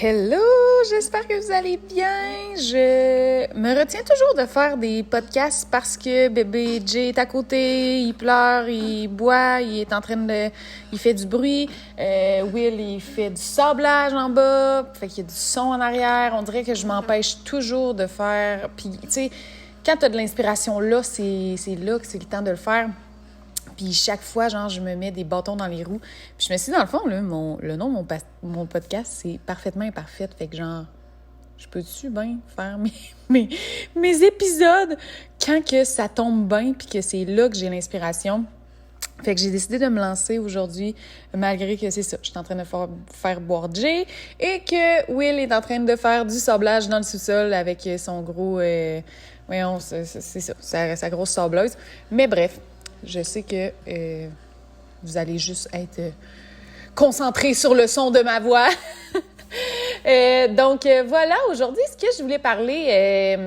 Hello, j'espère que vous allez bien. Je me retiens toujours de faire des podcasts parce que bébé Jay est à côté, il pleure, il boit, il est en train de... il fait du bruit. Will, il fait du sablage en bas, fait qu'il y a du son en arrière. On dirait que je m'empêche toujours de faire... Puis, tu sais, quand t'as de l'inspiration là, c'est là que c'est le temps de le faire. Puis chaque fois, genre, je me mets des bâtons dans les roues. Puis je me suis dit, dans le fond, là, le nom de mon podcast, c'est Parfaitement Imparfaite. Fait que genre, je peux-tu bien faire mes épisodes quand que ça tombe bien puis que c'est là que j'ai l'inspiration? Fait que j'ai décidé de me lancer aujourd'hui, malgré que c'est ça. Je suis en train de faire boire Jay et que Will est en train de faire du sablage dans le sous-sol avec son gros... voyons, c'est ça, sa grosse sableuse. Mais bref, je sais que vous allez juste être concentrés sur le son de ma voix. Donc, voilà, aujourd'hui, ce que je voulais parler...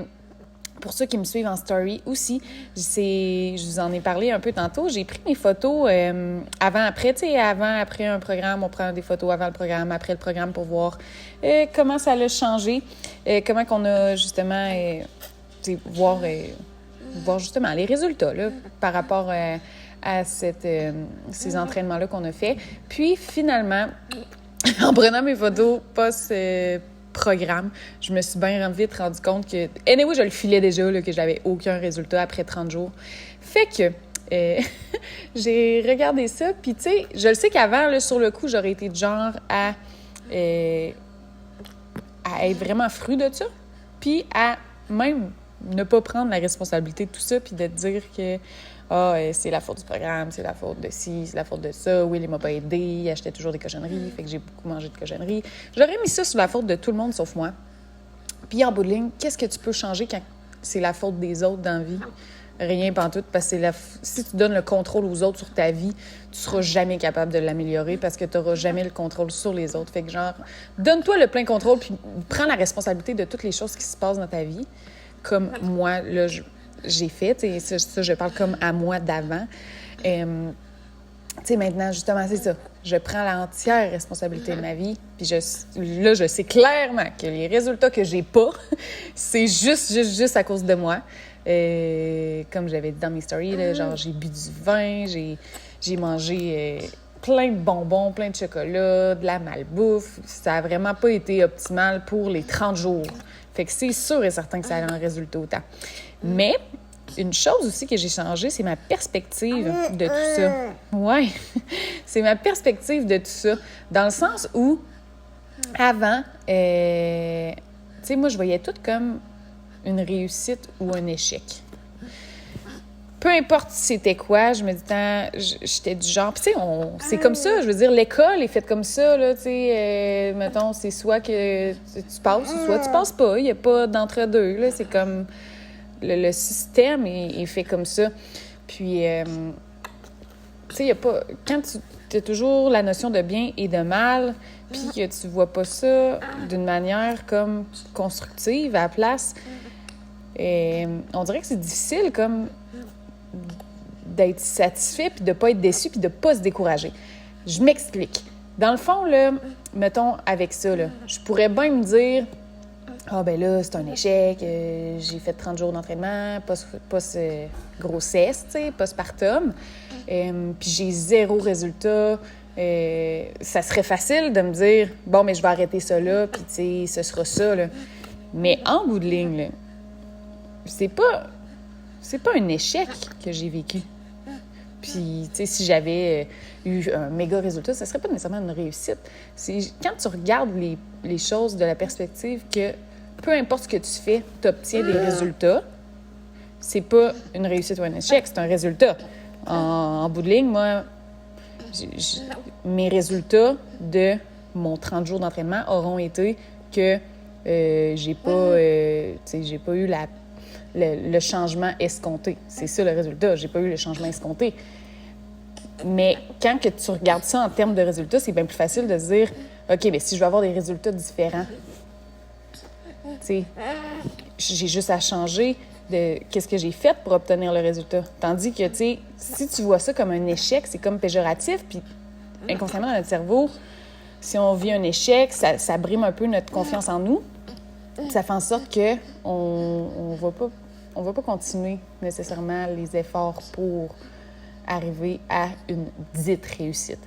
pour ceux qui me suivent en story aussi, je vous en ai parlé un peu tantôt. J'ai pris mes photos avant-après. Tu sais, avant-après un programme, on prend des photos avant le programme, après le programme pour voir comment ça a changé, comment qu'on a justement, voir justement les résultats là, par rapport à ces entraînements-là qu'on a fait. Puis finalement, en prenant mes photos programme, je me suis bien vite rendu compte que... Anyway, je le filais déjà, là, que j'avais aucun résultat après 30 jours. Fait que j'ai regardé ça, puis tu sais, je le sais qu'avant, là, sur le coup, j'aurais été du genre à être vraiment fru de ça, puis à même ne pas prendre la responsabilité de tout ça, puis de dire que c'est la faute du programme, c'est la faute de ci, c'est la faute de ça. Will, il m'a pas aidé, il achetait toujours des cochonneries, fait que j'ai beaucoup mangé de cochonneries. J'aurais mis ça sous la faute de tout le monde sauf moi. Puis en bout de ligne, qu'est-ce que tu peux changer quand c'est la faute des autres dans la vie? Rien pantoute, parce que si tu donnes le contrôle aux autres sur ta vie, tu seras jamais capable de l'améliorer parce que tu n'auras jamais le contrôle sur les autres. Fait que genre, donne-toi le plein contrôle puis prends la responsabilité de toutes les choses qui se passent dans ta vie. Comme moi, là, j'ai fait, et ça, je parle comme à moi d'avant. Tu sais, maintenant, justement, c'est ça. Je prends l'entière responsabilité de ma vie, puis là, je sais clairement que les résultats que j'ai pas, c'est juste à cause de moi. Comme j'avais dit dans mes stories, là, genre, j'ai bu du vin, j'ai mangé plein de bonbons, plein de chocolat, de la malbouffe. Ça a vraiment pas été optimal pour les 30 jours. Fait que c'est sûr et certain que ça a un résultat autant. Mais une chose aussi que j'ai changée, c'est ma perspective de tout ça. Ouais, c'est ma perspective de tout ça. Dans le sens où, avant, tu sais, moi, je voyais tout comme une réussite ou un échec. Peu importe c'était quoi, je me disais, j'étais du genre... Puis tu sais, c'est comme ça, je veux dire, l'école est faite comme ça, là, tu sais, mettons, c'est soit que tu passes, soit tu passes pas, il n'y a pas d'entre-deux, là, c'est comme... Le système est fait comme ça. Puis, tu sais, il n'y a pas... Quand tu as toujours la notion de bien et de mal, puis que tu vois pas ça d'une manière comme constructive à la place, on dirait que c'est difficile comme d'être satisfait, puis de pas être déçu, puis de pas se décourager. Je m'explique. Dans le fond, là, mettons, avec ça, là, je pourrais bien me dire... ben là, c'est un échec, j'ai fait 30 jours d'entraînement, post-grossesse, tu sais, postpartum, puis j'ai 0 résultat. Ça serait facile de me dire, bon, mais je vais arrêter ça là, puis tu sais, ce sera ça, là. Mais en bout de ligne, là, c'est pas un échec que j'ai vécu. Puis, tu sais, si j'avais eu un méga résultat, ça serait pas nécessairement une réussite. C'est quand tu regardes les choses de la perspective que peu importe ce que tu fais, tu obtiens des résultats. C'est pas une réussite ou un échec, c'est un résultat. En bout de ligne, moi, mes résultats de mon 30 jours d'entraînement auront été que j'ai pas eu le changement escompté. C'est ça le résultat. J'ai pas eu le changement escompté. Mais quand que tu regardes ça en termes de résultats, c'est bien plus facile de se dire, OK, bien, si je veux avoir des résultats différents, tu sais, j'ai juste à changer de qu'est-ce que j'ai fait pour obtenir le résultat. Tandis que, tu sais, si tu vois ça comme un échec, c'est comme péjoratif, puis inconsciemment dans notre cerveau, si on vit un échec, ça brime un peu notre confiance en nous. Ça fait en sorte que on va pas continuer nécessairement les efforts pour arriver à une dite réussite.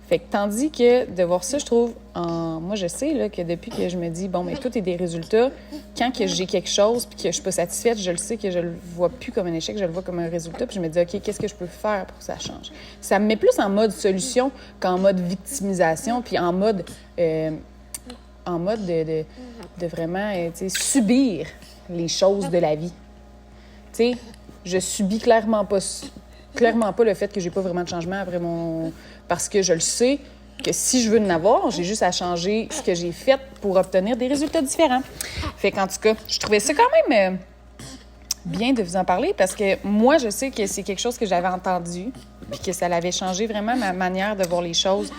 Fait que tandis que de voir ça, je trouve, moi je sais là, que depuis que je me dis, bon, mais tout est des résultats, quand que j'ai quelque chose puis que je suis pas satisfaite, je le sais que je le vois plus comme un échec, je le vois comme un résultat, puis je me dis, OK, qu'est-ce que je peux faire pour que ça change? Ça me met plus en mode solution qu'en mode victimisation, puis en mode de vraiment subir les choses de la vie. Tu sais, je subis clairement pas le fait que j'ai pas vraiment de changement après parce que je le sais que si je veux en avoir, j'ai juste à changer ce que j'ai fait pour obtenir des résultats différents. Fait qu'en tout cas, je trouvais ça quand même bien de vous en parler parce que moi, je sais que c'est quelque chose que j'avais entendu puis que ça l'avait changé vraiment ma manière de voir les choses.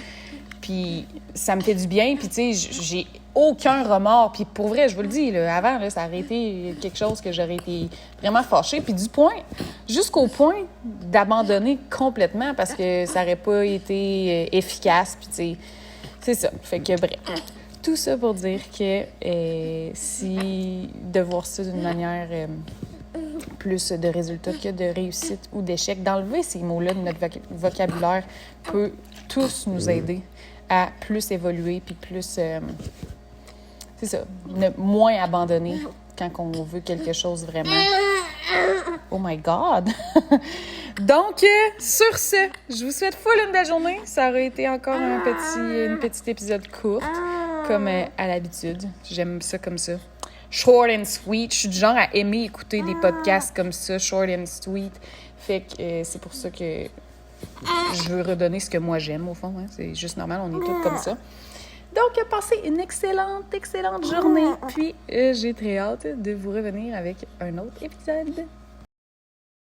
Puis ça me fait du bien, puis tu sais, j'ai aucun remords. Puis pour vrai, je vous le dis, là, avant, là, ça aurait été quelque chose que j'aurais été vraiment fâchée. Puis jusqu'au point d'abandonner complètement parce que ça n'aurait pas été efficace. Puis tu sais, c'est ça. Fait que bref, tout ça pour dire que si de voir ça d'une manière plus de résultats que de réussite ou d'échec, d'enlever ces mots-là de notre vocabulaire peut tous nous aider à plus évoluer puis plus, c'est ça, moins abandonner quand on veut quelque chose vraiment. Oh my God! Donc, sur ce, je vous souhaite full une belle journée. Ça aurait été encore une petite épisode courte, comme à l'habitude. J'aime ça comme ça. Short and sweet. Je suis du genre à aimer écouter des podcasts comme ça, short and sweet. Fait que c'est pour ça que je veux redonner ce que moi j'aime, au fond. Hein. C'est juste normal, on est tous comme ça. Donc, passez une excellente journée. Puis, j'ai très hâte de vous revenir avec un autre épisode.